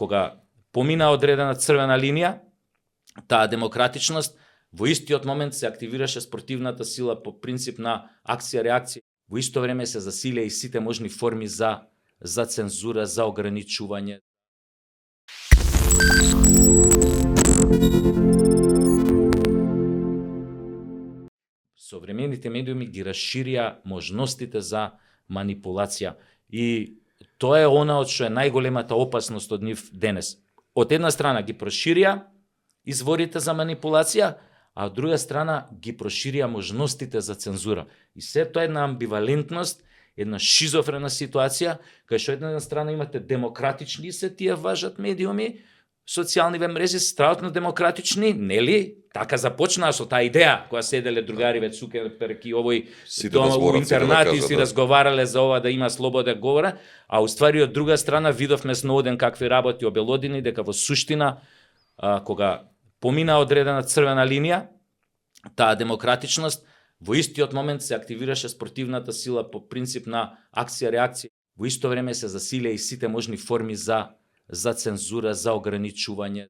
кога помина одредена црвена линија, таа демократичност, во истиот момент се активираше спортивната сила по принцип на акција-реакција. Во исто време се засилија и сите можни форми за цензура, за ограничување. Современите медиуми ги расширија можностите за манипулација и тоа е она од што е најголемата опасност од нив денес. Од една страна ги проширија изворите за манипулација, а од друга страна ги проширија можностите за цензура. И се тоа е една амбивалентност, една шизофрена ситуација, кај што од една страна имате демократични се тие важат медиуми, социјалниве мрежи страшно демократични, нели? Така започнаа со таа идеја, која седеле другариве Цукерберг и овој дома во интернати и си разговарале за ова да има слобода говора, а уствари од друга страна видовме Сноуден какви работи обелодени, дека во суштина кога помина одредена црвена линија, таа демократичност, во истиот момент се активираше спортивната сила по принцип на акција-реакција. Во исто време се засилија и сите можни форми за цензура, за ограничување.